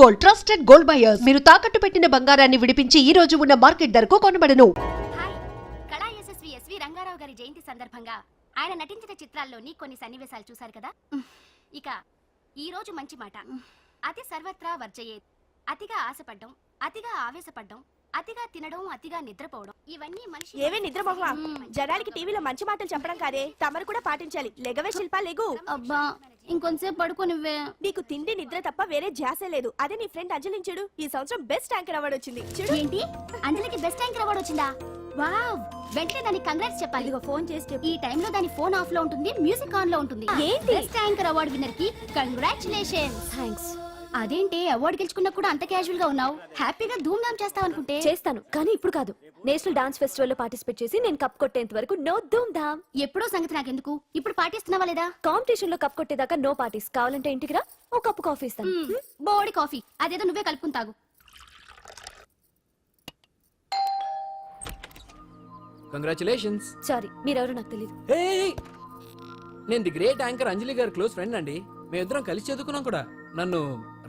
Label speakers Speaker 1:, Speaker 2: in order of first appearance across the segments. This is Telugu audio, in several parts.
Speaker 1: Gold, trusted gold buyers. మీరు తాకట్టు పెట్టిన బంగారాన్ని విడిపించి ఈ రోజు ఉన్న మార్కెట్ ధరకు కొనబడను.
Speaker 2: హాయ్, కళా యశస్వి ఎస్వి రంగారావు గారి జయంతి సందర్భంగా ఆయన నటించిన చిత్రాల్లోని కొన్ని సన్నివేశాలు చూశారు కదా. ఇక ఈ రోజు మంచి మాట. అతి సర్వత్రా వర్జయేత్. అతిగా ఆశపడ్డం, అతిగా ఆవేశపడ్డం, అతిగా తినడం, అతిగా నిద్రపోవడం, ఇవన్నీ మనిషి.
Speaker 3: ఏవే నిద్రమోహమా? జనాలకి టీవీలో మంచి మాటలు చెప్పడం కాదే, తమరు కూడా పాటించాలి. లెగవే శిల్పా, లెగు.
Speaker 2: అబ్బా, ఇంకొంసేపు పడుకోనివ్వే.
Speaker 3: నీకు తిండి నిద్ర తప్ప వేరే ధ్యాసే లేదు. అదే నీ ఫ్రెండ్ అంజలిని చూడు, ఈ సంవత్సరం బెస్ట్ యాంకర్ అవార్డు వచ్చింది. చూడు.
Speaker 2: ఏంటి, అంజలికి బెస్ట్ యాంకర్ అవార్డు వచ్చిందా? వావ్, వెంటనే దానికి కంగ్రాట్స్ చెప్పాలి.
Speaker 3: ఇదిగో ఫోన్ చేసి చెప్పు.
Speaker 2: ఈ టైంలో దాని ఫోన్ ఆఫ్ లో ఉంటుంది, మ్యూజిక్ ఆన్ లో ఉంటుంది.
Speaker 3: ఏంటి?
Speaker 2: బెస్ట్ యాంకర్ అవార్డు విన్నర్ కి కంగ్రాచులేషన్స్.
Speaker 3: థ్యాంక్స్.
Speaker 2: అదేంటి, అవార్డు గెలుచుకున్నా కూడా అంత క్యాజువల్ గా ఉన్నావు? హ్యాపీగా ధూమ్ ధామ్ చేస్తావు అనుకుంటే.
Speaker 3: చేస్తాను, కానీ ఇప్పుడు కాదు. నేషనల్ డాన్స్ ఫెస్టివల్ లో పార్టిసిపేట్ చేసి నేను కప్ కొట్టేంత వరకు నో ధూమ్ ధామ్.
Speaker 2: ఎప్పుడో సంగతి నాకెందుకు, ఇప్పుడు పాటిస్తున్నావా లేదా?
Speaker 3: కాంపిటీషన్ లో కప్ కొట్టేదాకా నో పార్టీస్. కావాలంటే ఇంటికి రా, ఓ కప్పు కాఫీ ఇస్తాను.
Speaker 2: బోడి కాఫీ, అదేదో నువ్వే కలుపుకుని తాగు.
Speaker 4: కంగ్రాచులేషన్స్.
Speaker 3: సారీ, మీరెవరో నాకు తెలియదు.
Speaker 4: నేను ది గ్రేట్ యాంకర్ అంజలి గారి క్లోజ్ ఫ్రెండ్ అండి. మేమిద్దరం కలిసి చదువుకున్నాం కూడా. నన్ను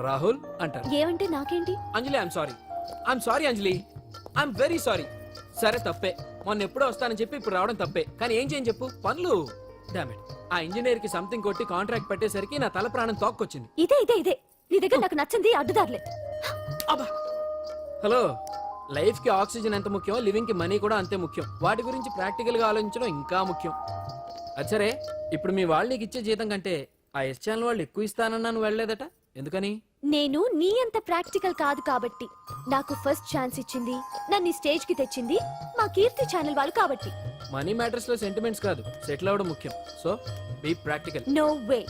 Speaker 4: రాహుల్ అంటారు.
Speaker 3: ఏమంటే నాకేంటి?
Speaker 4: Anjali, I'm sorry Anjali, I'm very sorry. సరే, తప్పే. మొన్న ఎప్పుడో వస్తానని చెప్పి ఇప్పుడు రావడం తప్పే. కానీ ఏం చేయని చెప్పు, పనులు. డామిట్, ఆ ఇంజనీర్ కి సంథింగ్ కొట్టి కాంట్రాక్ట్ పెట్టేసరికి నా తల ప్రాణం తోక్కొచ్చింది.
Speaker 3: ఇదే నీ దగ్గర నాకు నచ్చింది అడ్డుదారులే.
Speaker 4: అబ్బా, హలో, లైఫ్ కి ఆక్సిజన్ ఎంత ముఖ్యం, లివింగ్ కి మనీ కూడా అంతే ముఖ్యం. వాటి గురించి ప్రాక్టికల్ గా ఆలోచించడం ఇంకా ముఖ్యం. అది సరే, ఇప్పుడు మీ వాళ్ళు నీకు ఇచ్చే జీతం కంటే ఆ ఎస్ ఛానల్ వాళ్ళు ఎక్కువ ఇస్తానన్నాను, వెళ్ళలేదట. ఎందుకని?
Speaker 3: నేను నీ అంత ప్రాక్టికల్ కాదు కాబట్టి. నాకు ఫస్ట్ ఛాన్స్ ఇచ్చింది, నన్ను స్టేజ్ కి తెచ్చింది మా కీర్తి ఛానల్ వాళ్ళు కాబట్టి.
Speaker 4: మనీ మ్యాటర్స్ లో సెంటిమెంట్స్ కాదు, సెటిల్ అవ్వడం ముఖ్యం. So be practical.
Speaker 3: No way.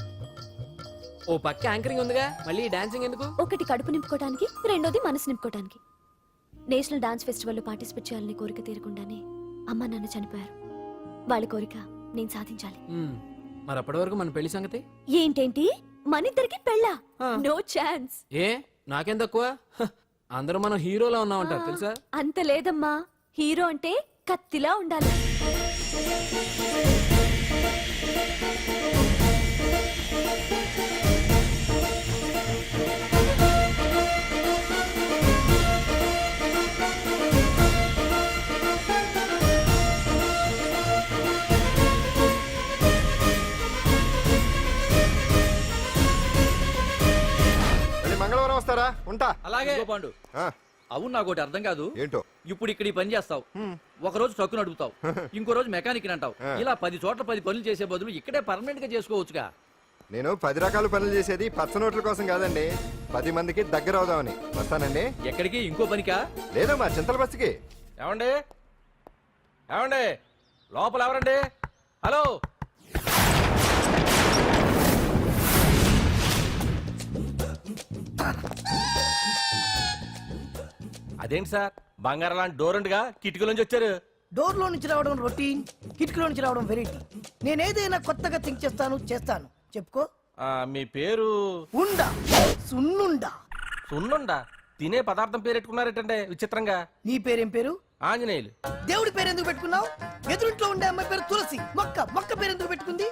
Speaker 4: ఓ పక్క యాంకరింగ్ ఉందిగా, మళ్ళీ డాన్సింగ్ ఎందుకు?
Speaker 3: ఒకటి కడుపు నింపుకోవడానికి, రెండోది మనసు నింపుకోవడానికి. నేషనల్ డాన్స్ ఫెస్టివల్ లో పార్టిసిపేట్ చేయాలని కోరిక తీరకుండానే అమ్మ నాన్న చనిపోయారు. వాళ్ళ కోరిక నేను సాధించాలి.
Speaker 4: మరి అప్పటి వరకు మన పెళ్లి సంగతి
Speaker 3: ఏంటేంటి, మనిద్దరికి పెళ్ళా? No chance.
Speaker 4: ఏ, నాకేం తక్కువ? అందరూ మనం హీరోలా ఉన్నామంటారు తెలుసా?
Speaker 3: అంత లేదమ్మా, హీరో అంటే కత్తిలా ఉండాలి.
Speaker 5: మంగళవారం వస్తారా? ఉంటా.
Speaker 6: అలాగే పాండు. అవును, నాకు ఒకటి అర్థం కాదు.
Speaker 5: ఏంటో?
Speaker 6: ఇప్పుడు ఇక్కడ ఈ పని చేస్తావు, ఒక రోజు ట్రక్కు నడుపుతావు, ఇంకో రోజు మెకానిక్ అంటావు. ఇలా 10 చోట్ల 10 పనులు చేసే బదులు ఇక్కడే పర్మనెంట్ గా చేసుకోవచ్చుగా.
Speaker 5: నేను 10 రకాల పనులు చేసేది పచ్చ నోట్ల కోసం కాదండి, 10 మందికి దగ్గర అవుదామని. వస్తానండి.
Speaker 6: ఎక్కడికి? ఇంకో పనికా?
Speaker 5: లేదు, మా చింతల బస్సుకి.
Speaker 6: ఏమండి ఏమండి, లోపల ఎవరండి? హలో. అదేంటి సార్, బంగారం లాంటి డోర్ ఉండగా కిటికీలోంచి వచ్చారు?
Speaker 7: డోర్ లో నుంచి రావడం రొటీన్, కిటికీలో నుంచి రావడం వెరైటీ. నేనేదైనా కొత్తగా థింక్ చేస్తాను. చెప్పుకో.
Speaker 6: మీ పేరు?
Speaker 7: ఉండా, సున్నుండా.
Speaker 6: సున్నుండా? తినే పదార్థం పేరు పెట్టుకున్నారేటంటే విచిత్రంగా.
Speaker 7: నీ పేరేం పేరు?
Speaker 6: ఆంజనేయులు.
Speaker 7: దేవుడి పేరు ఎందుకు పెట్టుకున్నావు? ఎదురింట్లో ఉండే అమ్మాయి పేరు తులసి. మొక్క పేరు ఎందుకు పెట్టుకుంది?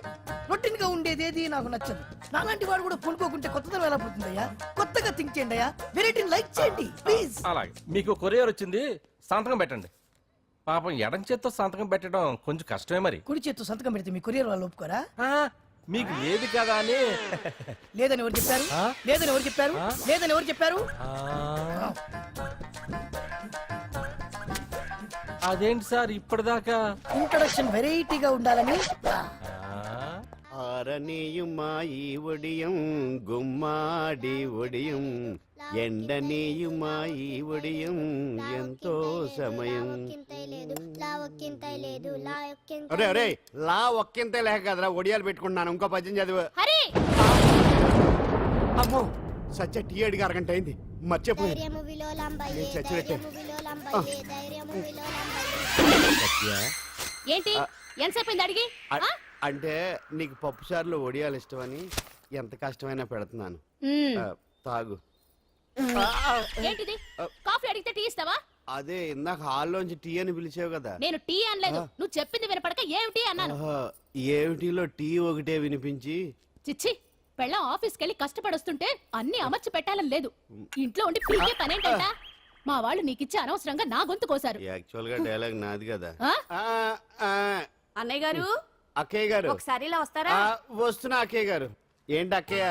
Speaker 7: రొటీన్ గా ఉండేది ఏది నాకు నచ్చదు. నాలాంటి వాడు కూడా కొనుక్కోకుంటే కొత్తదనం ఎలా పోతుందయ్యా? కొత్తగా థింక్ చేయండి అయ్యా, వెరైటీని లైక్ చేయండి ప్లీజ్.
Speaker 6: అలాగే, మీకు కొరియర్ వచ్చింది, సంతకం పెట్టండి. పాపం ఎడం చేత్తో సంతకం పెట్టడం కొంచెం కష్టమే. మరి
Speaker 7: కుడి చేత్తో సంతకం పెడితే మీ కొరియర్ వాళ్ళు ఒప్పుకోరా?
Speaker 6: మీకు లేదు కదా అని.
Speaker 7: లేదని ఎవరు చెప్పారు? లేదని ఎవరు చెప్పారు? లేదని ఎవరు చెప్పారు?
Speaker 6: అదేంటి సార్ ఇప్పటిదాకా?
Speaker 7: ఇంట్రొడక్షన్ వెరైటీగా ఉండాలని.
Speaker 8: ఆరనీయుమాయి ఒడియం గుమ్మాడి ఒడియం, ఎండనీయుమాయి ఒడియం ఎంతో సమయం. అరే అరే, లా ఒక్కింతే లేక కదరా ఒడియాలు పెట్టుకుంటున్నాను. ఇంకో పద్యం చదివు. అమ్మో, సత్య టీ అడిగి అరగంట అయింది, మర్చిపోయి చచ్చినట్టే.
Speaker 2: ఏంటి, ఎంతసేపు అడిగి?
Speaker 8: అంటే నీకు పప్పు సార్లు ఒడియాలు ఇష్టమని ఎంత కష్టమైనా పెడుతున్నాను. తాగు.
Speaker 2: ఏంటిది, కాఫీ అడిగితే టీ ఇస్తావా?
Speaker 8: అదే ఇందాక హాల్లోంచి టీ అని పిలిచావు కదా.
Speaker 2: నేను టీ అనలేదు, నువ్వు చెప్పింది వినపడక ఏమిటి అన్నాను.
Speaker 8: ఏమిటిలో టీ ఒకటే వినిపించి.
Speaker 2: చిచ్చి,
Speaker 9: పెళ్ళం ఆఫీస్కి వెళ్ళి కష్టపడొస్తుంటే అన్ని అమర్చి పెట్టాలని లేదు. ఇంట్లో ఉండి పీకే పనేంటంట? మా వాళ్ళు నీకిచ్చే అనవసరంగా నా గొంతు కోసారు.
Speaker 8: యాక్చువల్ గా డైలాగ్ నాది కదా.
Speaker 9: ఆ?
Speaker 2: అన్నయ్య గారు
Speaker 8: అక్కయ్య గారు
Speaker 2: ఒకసారి ఇలా వస్తారా?
Speaker 8: వస్తున్నా అక్కయ్య గారు. ఏంటి అక్కయ్య?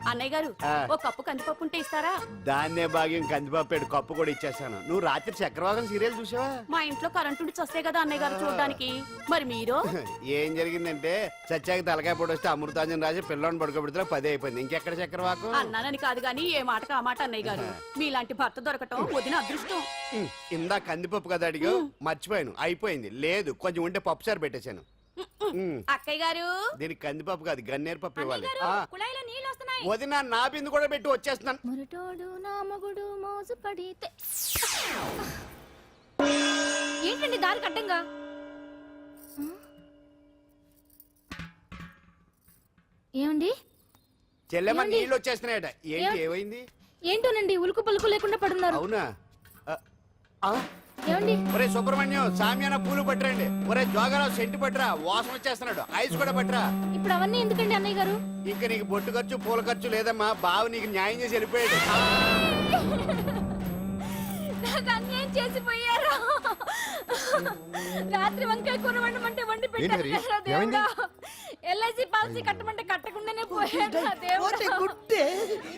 Speaker 2: అన్నయ్య గారు ఒక కప్పు కందిపప్పు ఉంటే ఇస్తారా?
Speaker 8: దాన్నే భాగ్యం కందిపాపేడు కప్పు కూడా ఇచ్చేసాను. నువ్వు రాత్రి చక్రవాకం సీరియల్ చూసావా?
Speaker 2: మా ఇంట్లో కరెంటు ఉండి వస్తే కదా అన్నయ్య గారు చూడడానికి. మరి మీరు
Speaker 8: ఏం జరిగిందంటే సత్యాకి తలకాయ పొడి వస్తే అమృతాంజన్ రాజు పిల్లని పడుకోబెడితే 10 అయిపోయింది. ఇంకెక్కడ చక్రవాకం?
Speaker 2: అన్నానని కాదు గాని ఏ మాటకు ఆ మాట అన్నయ్య గారు. మీలాంటి భర్త దొరకటం వదిన అదృష్టం.
Speaker 8: ఇందా కందిపప్పు కదా అడిగా, మర్చిపోయాను. అయిపోయింది. లేదు కొంచెం ఉంటే పప్పు సార్ పెట్టేశాను.
Speaker 2: అక్కయ్య గారు
Speaker 8: దీనికి కందిపప్పు కాదు గన్నేరు పప్పు ఇవ్వాలి.
Speaker 2: కుళాయిలో నీళ్ళు వస్తున్నాయి.
Speaker 8: వదిన నా బిందు కూడా పెట్టి వచ్చేస్తున్నాను.
Speaker 3: మురటోడు నా మగుడు మోజు పడితే.
Speaker 2: ఏంటండి దారి కట్టంగా?
Speaker 3: ఏమండి?
Speaker 8: చెల్లెమ్మ
Speaker 3: ఏమండి?
Speaker 8: నీళ్ళు వచ్చేస్తున్నాయట. ఏంటి ఏమైంది?
Speaker 3: ఏంటోనండి ఉలుకు పలుకు లేకుండా పడున్నారు.
Speaker 8: అవునా? ఆ?
Speaker 3: ఏమండి?
Speaker 8: ఒరే సుబ్రహ్మణ్యం సామ్యాన పూలు పట్టరండి. ఒరే జోగరావు సెంటు పట్టరా, వాసన వచ్చేస్తున్నాడు. ఐస్ కూడా పట్టరా.
Speaker 3: ఇప్పుడు అవన్నీ ఎందుకండి అన్నయ్య గారు?
Speaker 8: ఇంకా నీకు బొట్టు ఖర్చు పూల ఖర్చు లేదమ్మా. బావ నీకు న్యాయం చేసి వెళ్ళిపోయాడు.
Speaker 3: నాకు అన్యాయం చేసిపోయారు. రాత్రి వంకాయ కూర వండమంటే వండి పెట్టారు కదా దేవుడా. ఎల్ఐసి పాలసీ కట్టమంటే కట్టకుండానే పోయాడు నా దేవుడా.
Speaker 7: గుట్టే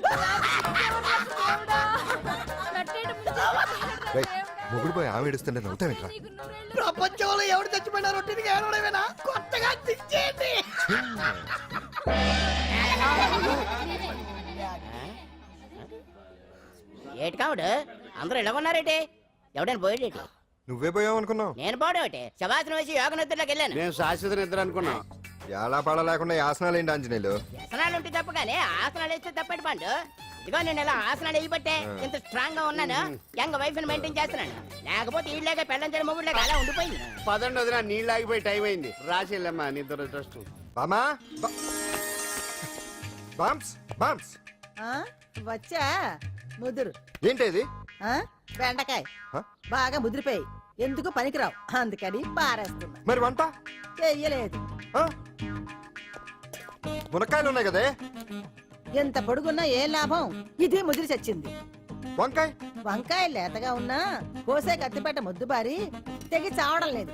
Speaker 3: దేవుడా. కట్టేయడం
Speaker 5: మొగుడు పోయి ఆమె ఏడుస్తుంటే నవ్వుతావేంట్రా?
Speaker 7: ప్రపంచంలో ఎవరు చచ్చిపోయినా రొట్టెకి ఏడవడమేనా? కొత్తగా తెచ్చేయండి.
Speaker 10: ఏటి కావుడు అందరూ ఇలా ఉన్నారేటి? ఎవడైనా పోయేటి?
Speaker 5: నువ్వే పోయావు అనుకున్నావు.
Speaker 10: నేను పోవడం ఒకటి శవాసనం వేసి యోగ నిద్రలోకి వెళ్ళాను.
Speaker 8: నేను శాశ్వత నిద్ర అనుకున్నా.
Speaker 5: ఎలా పాడ లేకుండా ఆసనాలు ఏంటి ఆంజనేయులు?
Speaker 10: వ్యసనాలు ఉంటే తప్ప కానీ ఆసనాలు వేస్తే తప్పటి పండు. ఇదిగో నేను ఇలా ఆసనాలు వేయబట్టే ఇంత స్ట్రాంగ్ గా ఉన్నాను. యంగ్ వైఫ్ ని మెయింటైన్ చేస్తున్నాను. లేకపోతే ఇళ్ళగా పెళ్ళంచడి మొగుడులేక అలా ఉండిపోయింది.
Speaker 8: పదండి వదిన, నీళ్ళు ఆగిపోయి టైం అయింది. రాసేళ్ళమ్మా నిద్ర ట్రస్ట్.
Speaker 5: బామా బామ్స్ బామ్స్
Speaker 11: వచ్చా ముదురు
Speaker 5: ఏంటి
Speaker 11: బెండకాయ బాగా ముదిరిపోయి ఎందుకు పనికిరావు అందుకని పారేస్తున్నా.
Speaker 5: మరి వంట
Speaker 11: చెయ్యలేదు.
Speaker 5: మునక్కాయలు ఉన్నాయి కదే.
Speaker 11: ఎంత పొడుగున్నా ఏం లాభం? ఇది ముదిరి చచ్చింది.
Speaker 5: వంకాయ
Speaker 11: వంకాయ లేతగా ఉన్నా కోసే కత్తిపేట ముద్దుబారి తెగి చావడం లేదు.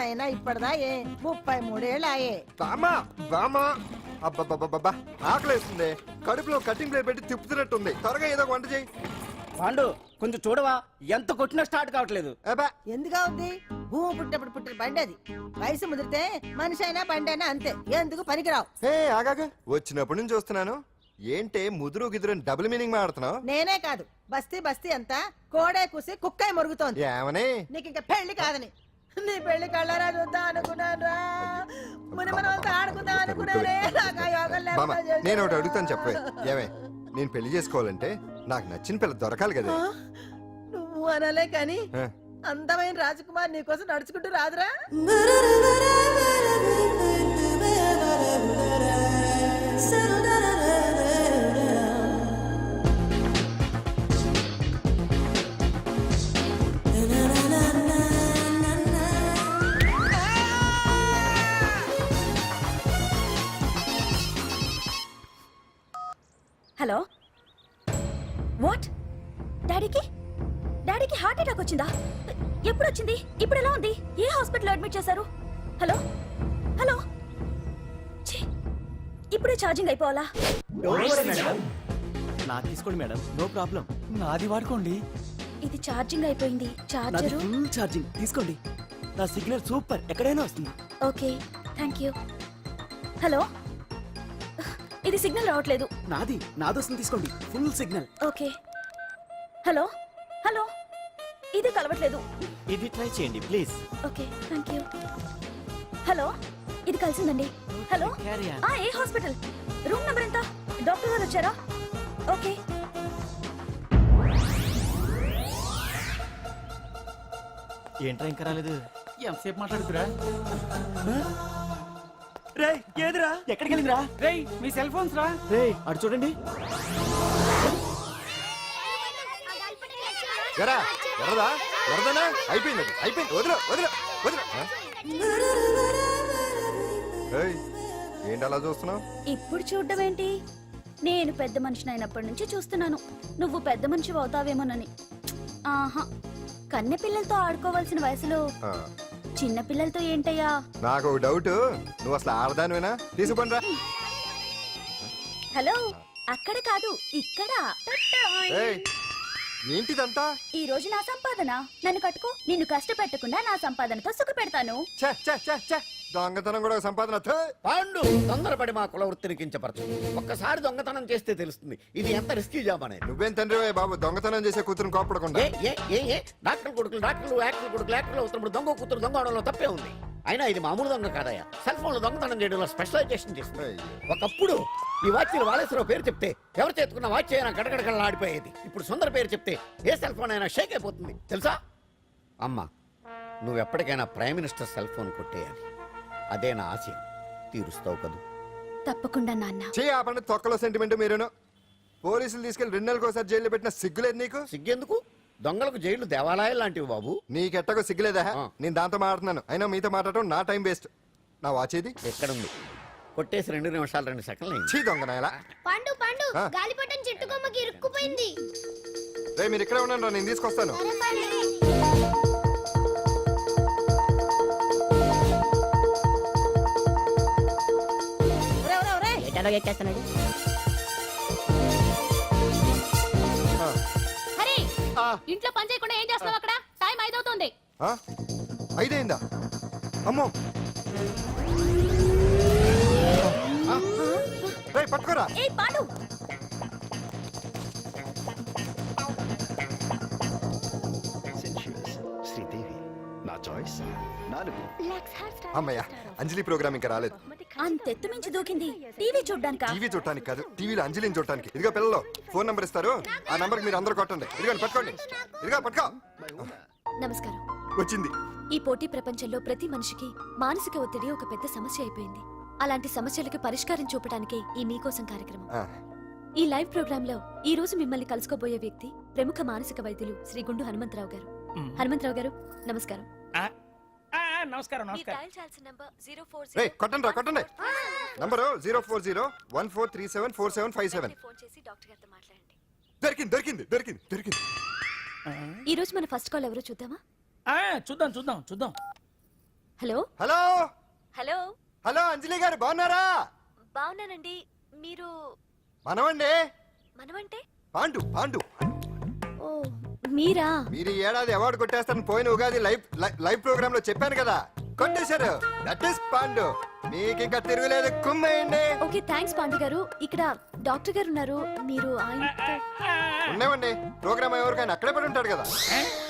Speaker 11: అయినా ఇప్పటిదా 33 ఏళ్ళు ఆయే.
Speaker 5: బామా బామా అబ్బబ్బబ్బబ్బా ఆకలేస్తుంది. కడుపులో కటింగ్ ప్లేట్ పెట్టి తిప్పుతున్నట్టుంది. త్వరగా ఏదో వంట చేయి.
Speaker 10: పాండు కొంచెం చూడవా, ఎంత కొట్టినా స్టార్ట్ కావట్లేదు.
Speaker 11: ఎందుగా ఉంది? భూమి పుట్టినప్పుడు పుట్టిన బండి అది. వయసు ముదిరితే మనిషి అయినా బండి అయినా అంతే. ఎందుకు పనికిరావు.
Speaker 5: ఆగాగా వచ్చినప్పటి నుంచి చూస్తున్నాను. ఏంటే ముదురు గిదురు డబుల్ మీనింగ్ మాడుతున్నావు?
Speaker 11: నేనే కాదు బస్తీ బస్తీ అంతా కోడే కూసి కుక్కాయ మురుగుతోంది.
Speaker 5: ఏమని?
Speaker 11: నీకు ఇంకా పెళ్లి కాదని. నీ పెళ్లి కళ్ళరా చూద్దాం అనుకున్నాను రా. ముని మనతో ఆడుకుందాం అనుకున్నానే. నాకు ఆ యోగం
Speaker 5: బామ్మ
Speaker 11: లేకుండా
Speaker 5: నేను ఒకటి అడుగుతాను చెప్పే. ఏమే నేను పెళ్లి చేసుకోవాలంటే నాకు నచ్చిన పిల్ల దొరకాలి కదా.
Speaker 11: నువ్వు అనలే కాని అందమైన రాజకుమార్ నీకోసం నడుచుకుంటూ రాదురా.
Speaker 3: Hello, what? డాడీకి హార్ట్ అటాక్ వచ్చిందా? ఎప్పుడు వచ్చింది? ఇప్పుడు ఎలా ఉంది? ఏ హాస్పిటల్ అడ్మిట్ చేశారు? హలో హలో, ఛీ, ఇప్పుడే ఛార్జింగ్ అయిపోవాలా?
Speaker 10: నాకు తీసుకోండి మేడం, నో ప్రాబ్లం. నాది వాడుకోండి.
Speaker 3: ఇది ఛార్జింగ్ అయిపోయింది. చార్జరు
Speaker 10: ఫుల్ ఛార్జింగ్ తీసుకోండి. నా సిగ్నల్ సూపర్, ఎక్కడైనా వస్తుంది.
Speaker 3: Okay, thank you. హలో, ఇది సిగ్నల్ రావట్లేదు.
Speaker 10: నాది వస్తుంది, తీసుకోండి. Full signal.
Speaker 3: Okay. Hello hello, ఇది కలవట్లేదు.
Speaker 10: ఇది ట్రై చేయండి please.
Speaker 3: Okay, thank you. Hello, ఇది కలిసిందండి. హలో, ఏ హాస్పిటల్? రూమ్ నెంబర్ ఎంత? డాక్టర్ గారు వచ్చారా? ఓకే.
Speaker 10: ఏంట్రా ఇంకా రాలేదు? ఎంతసేపు మాట్లాడుతురా? రే ఏదిరా? ఎక్కడికి వెళ్ళిందిరా? రే మీ సెల్ ఫోన్స్ రా. రే అటు చూడండి.
Speaker 5: వరదనా అయిపోయింది. అయిపోయింది. వదిలే వదిలే వదిలే.
Speaker 3: ఇప్పుడు చూడడం ఏంటి? నేను పెద్ద మనిషిని అయినప్పటి నుంచి చూస్తున్నాను నువ్వు పెద్ద మనిషి అవుతావేమోనని. ఆహా, కన్నె పిల్లలతో ఆడుకోవాల్సిన వయసులో
Speaker 5: ఆ,
Speaker 3: చిన్న పిల్లలతో ఏంటయ్యా?
Speaker 5: నాకు ఒక డౌట్, నువ్వు అసలు ఆడదానివేనా? తీసుకుంటా.
Speaker 3: హలో, అక్కడ కాదు ఇక్కడ.
Speaker 5: ఏంటిదంతా?
Speaker 3: ఈ రోజు నా సంపాదన, నన్ను కట్టుకో. నిన్ను కష్టపెట్టకుండా నా సంపాదనతో సుఖ పెడతాను.
Speaker 5: ఛే, ఛే, ఛే, ఛే. దొంగతనం కూడా ఒక సంపాదన. థూ.
Speaker 8: పాండు తొందరపడి మా కుల వృత్తిని కించపరచు. ఒక్కసారి దొంగతనం చేస్తే తెలుస్తుంది ఇది ఎంత రిస్కీ జాబ్ అనేది.
Speaker 5: నువ్వేం తండ్రి బాబు, దొంగతనం చేసే కూతురు కోపడకుండా.
Speaker 8: డాక్టర్ కొడుకులు డాక్టర్లు, యాక్టర్ కొడుకులు యాక్టర్లు అవుతున్నప్పుడు దొంగ కూతురు దొంగ అవడంలో తప్పే ఉంది. అయినా ఇది మామూలు దొంగ కాదయ్యా, సెల్ ఫోన్ లో దొంగతనం చేయడంలో స్పెషలైజేషన్ చేస్తుంది. ఒకప్పుడు ఈ వాచ్లు వాలేశ్వరరావు పేరు చెప్తే ఎవరు చేతుకున్న వాచ్ అయినా గడగడగడలా ఆడిపోయేది. ఇప్పుడు సుందర పేరు చెప్తే ఏ సెల్ ఫోన్ అయినా షేక్ అయిపోతుంది తెలుసా? అమ్మా, నువ్వు ఎప్పటికైనా ప్రైమ్ మినిస్టర్ సెల్ ఫోన్ కొట్టేయాలి, అదే నా ఆశ. తీరుస్తావు కదూ?
Speaker 3: తప్పకుండా నాన్న.
Speaker 5: ఆ పండు తొక్కలో సెంటిమెంట్ మీరేను. పోలీసులు తీసుకెళ్లి 2 నెలలకు ఒకసారి జైల్లో పెట్టిన సిగ్గులేదు నీకు?
Speaker 8: సిగ్గెందుకు? దొంగలకు జైలు దేవాలయాలు లాంటివి బాబు.
Speaker 5: నీకెట్టకు సిగ్గులేదా? నేను దాంతో మాట్లాడుతున్నాను, అయినా మీతో మాట్లాడటం నా టైం వేస్ట్. నా వాచేది
Speaker 8: ఎక్కడుంది? కొట్టేసి 2 నిమిషాలు 2 సెకండ్లు అయింది.
Speaker 5: చీ దొంగనాయలా.
Speaker 2: పండు పండు
Speaker 5: ఆ.
Speaker 2: గాలిపటం చెట్టు కొమ్మకి ఇరుక్కుపోయింది.
Speaker 5: రే మీరు ఇక్కడే ఉండండి రా, నేను తీసుకొస్తాను.
Speaker 10: ఎటాలో ఎక్కేస్తున్నాడు.
Speaker 9: హరి, ఇంట్లో పని చేయకుండా ఏం చేస్తావు అక్కడ? టైం 5 అవుతుంది.
Speaker 5: ఆ? 5 అయిందా? అమ్మో, రేయ్ పట్టుకోరా.
Speaker 3: ఏయ్ పాండు,
Speaker 12: శ్రీదేవి నా చాయిస్ 4.
Speaker 5: అమ్మయ్య, అంజలి ప్రోగ్రామ్ ఇంకా రాలేదు.
Speaker 3: అంతెత్తు మించి దూకింది. టీవీ చూడ్డానికా?
Speaker 5: టీవీ చూడటానికి కాదు, టీవీలో అంజలిని చూడటానికి. ఇదిగో పిల్లలు, ఫోన్ నంబర్ ఇస్తారు, ఆ నంబర్కి మీరు అందరూ కొట్టండి. ఇదిగోండి పట్టుకోండి. ఇదిగో పట్టుకో.
Speaker 3: నమస్కారం.
Speaker 5: వచ్చింది.
Speaker 3: ఈ పోటీ ప్రపంచంలో ప్రతి మనిషికి మానసిక ఒత్తిడి ఒక పెద్ద సమస్య అయిపోయింది. అలాంటి సమస్యలకు పరిష్కారం చూపడానికే ఈ మీకోసం కార్యక్రమం.
Speaker 5: ఆ,
Speaker 3: ఈ లైవ్ ప్రోగ్రామ్ లో ఈ రోజు మిమ్మల్ని కలుసుకోబోయే వ్యక్తి ప్రముఖ మానసిక వైద్యులు శ్రీ గుండు హనుమంతరావు గారు. హనుమంతరావు గారు నమస్కారం.
Speaker 7: నమస్కారం
Speaker 3: మీరు డయల్ చేయాల్సిన నంబర్ 040.
Speaker 5: రేయ్ కొట్టండి రా, కొట్టండి. నంబరు 04014374757.
Speaker 3: ఫోన్ చేసి డాక్టర్ గారితో మాట్లాడండి.
Speaker 5: దొరికింది దొరికింది దొరికింది దొరికింది.
Speaker 3: ఈ రోజు మన ఫస్ట్ కాల్ ఎవరో చూద్దామా?
Speaker 7: చూద్దాం చూద్దాం చూద్దాం.
Speaker 3: హలో
Speaker 5: హలో
Speaker 3: హలో
Speaker 5: హలో, అంజలి గారు బాగున్నారా?
Speaker 3: బాగున్నానండి. మీరు
Speaker 5: మనమండి,
Speaker 3: మనమంటే?
Speaker 5: పాండు పాండు.
Speaker 3: ఓ మీరా?
Speaker 5: మీరు ఈ ఏడాది అవార్డు కొట్టేస్తారని పోయిన ఉగాది లైవ్ ప్రోగ్రామ్ లో చెప్పాను కదా, కొట్టేశారు. That is Pandu. మీకు ఇంకా తిరుగులేదు, కుమ్మేయండి.
Speaker 3: ఓకే థ్యాంక్స్ పాండు గారు. ఇక్కడ డాక్టర్ గారు ఉన్నారు, మీరు ఆయనతో.
Speaker 5: ఉన్నామండి, ప్రోగ్రామ్ ఎవరికైనా అక్కడే పడి ఉంటాడు కదా.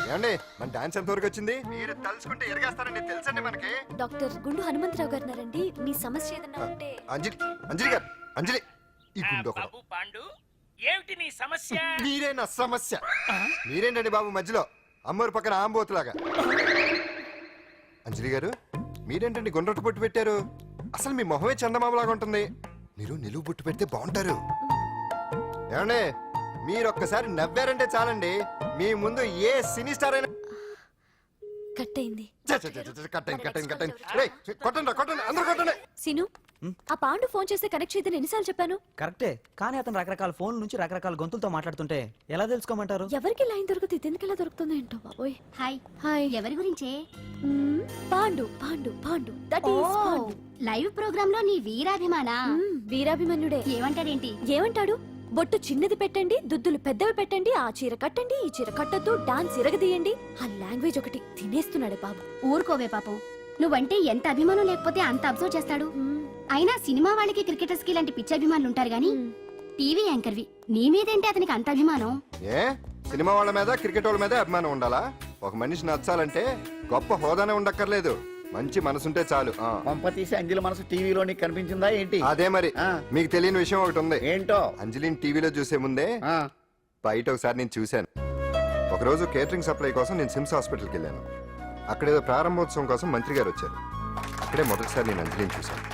Speaker 5: ఏమండి మన డాన్స్ ఎంత వరకు వచ్చింది? మీరు తలుచుకుంటే ఎరగేస్తారండి, తెలుసండి మనకి.
Speaker 3: డాక్టర్ గుండు హనుమంతరావు గారు ఉన్నారండి. మీ సమస్య ఏదన్నా ఉంటే.
Speaker 5: అంజలి అంజలి గారు, అంజలి ఈ గుండు ఒకడు.
Speaker 7: పాండు, ఏమిటి నీ సమస్య?
Speaker 5: మీరే నా సమస్య. మీరేంటండి బాబు మధ్యలో అమ్మోరు పక్కన ఆంబోతులాగా? అంజలి గారు మీరేంటండి గుండ్రటి బొట్టు పెట్టారు? అసలు మీ మొహమే చందమామలాగా ఉంటుంది. మీరు నిలువు బొట్టు పెడితే బాగుంటారు. ఏమండి మీరు ఒక్కసారి నవ్వారంటే చాలండి, మీ ముందు ఏ సినీ స్టార్ అయినా
Speaker 3: కట్ అయింది.
Speaker 5: కొట్టండి కొట్టండి, అందరూ కొట్టండి.
Speaker 3: సీను, ఆ పాండు ఫోన్ చేస్తే కనెక్ట్ చేయదని ఎన్నిసార్లు చెప్పాను?
Speaker 13: కరెక్టే, కానీ అతను రకరకాల ఫోన్ల నుంచి రకరకాల గొంతులతో మాట్లాడుతుంటే ఎలా తెలుసుకోమంటారు?
Speaker 3: ఎవరికి లైన్ దొరుకుతుంది, ఎందుకు ఎలా దొరుకుతుందో ఏంటో బాబోయ్.
Speaker 2: Hi
Speaker 3: hi.
Speaker 2: ఎవరి గురించే?
Speaker 3: Pandu Pandu Pandu, that is Pandu.
Speaker 2: Live programme లో నీ వీరాభిమానా?
Speaker 3: వీరాభిమన్యుడే.
Speaker 2: ఏమంటాడేంటి?
Speaker 3: ఏమంటాడు? బొట్టు చిన్నది పెట్టండి, దుద్దులు పెద్దవి పెట్టండి, ఆ చీర కట్టండి, ఈ చీర కట్టద్దు, డాన్స్ ఇరగదీయండి. ఆ లాంగ్వేజ్ ఒకటి తినేస్తున్నాడు బాబు.
Speaker 2: ఊరుకోవే పాపం, నువ్వంటే ఎంత అభిమానం లేకపోతే అంత అబ్జర్వ్ చేస్తాడు. అయినా సినిమా వాళ్ళకి క్రికెటర్స్ కి ఇలాంటి పిచ్చి అభిమానులు ఉంటారు గానీ టీవీ యాంకర్వి నీ మీదేంటి అతనికి అంత అభిమానం?
Speaker 5: ఏ సినిమా వాళ్ళ మీద క్రికెట్ వాళ్ళ మీద అభిమానం ఉండాలా? ఒక మనిషి నచ్చాలంటే గొప్ప హోదానే ఉండక్కర్లేదు, మంచి మనసుంటే చాలు.
Speaker 8: పంప తీసి అంజలి మనసు టీవీలో నీకు కనిపించిందా ఏంటి?
Speaker 5: అదే మరి. మీకు తెలియని విషయం ఒకటి ఉంది.
Speaker 8: ఏంటో?
Speaker 5: అంజలిని టీవీలో చూసే ముందే బయట ఒకసారి నేను చూశాను. ఒకరోజు కేటరింగ్ సప్లై కోసం నేను సిమ్స్ హాస్పిటల్కి వెళ్ళాను. అక్కడేదో ప్రారంభోత్సవం కోసం మంత్రి గారు వచ్చారు. అక్కడే మొదటిసారి నేను అంజలిని చూశాను.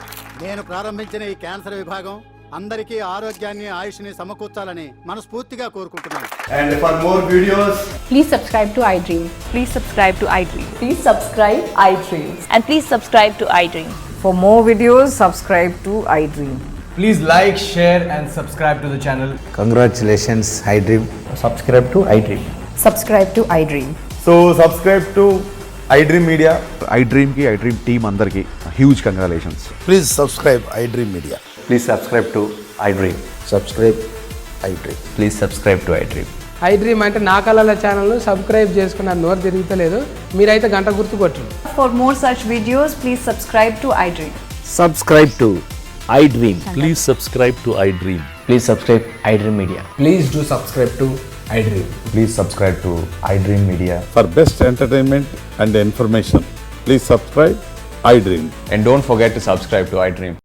Speaker 14: నేను ప్రారంభించిన ఈ క్యాన్సర్ విభాగం అందరికీ ఆరోగ్యాన్ని ఆయుష్ని సమకూర్చాలని మనస్ఫూర్తిగా కోరుకుంటున్నాను.
Speaker 12: And for more videos,
Speaker 9: Please subscribe to iDream.
Speaker 11: Please subscribe to iDream.
Speaker 9: Please subscribe iDream.
Speaker 11: And please subscribe to iDream.
Speaker 9: For more videos, subscribe to iDream.
Speaker 13: Please like, share and subscribe to the channel.
Speaker 14: Congratulations iDream.
Speaker 13: Subscribe to iDream.
Speaker 11: Subscribe to iDream.
Speaker 12: So subscribe to iDream media. ఐ డ్రీమ్కి ఐ డ్రీమ్ టీమ్ అందరికి huge congratulations.
Speaker 14: Please subscribe iDream media.
Speaker 12: Please subscribe to iDream.
Speaker 14: Subscribe iDream.
Speaker 12: Please subscribe to iDream.
Speaker 4: IDream అంటే నా కళల ఛానల్ సబ్స్క్రైబ్ చేసుకున్న నోరు తిరుగుతలేదు, మీరైతే గంట గుర్తు కొట్టరు.
Speaker 11: For more such videos please subscribe to iDream.
Speaker 6: Subscribe to iDream.
Speaker 12: Please subscribe to iDream.
Speaker 6: Please subscribe iDream media.
Speaker 13: Please do subscribe to iDream.
Speaker 12: Please subscribe to iDream media.
Speaker 14: For best entertainment and information please subscribe iDream.
Speaker 12: And don't forget to subscribe to I dream.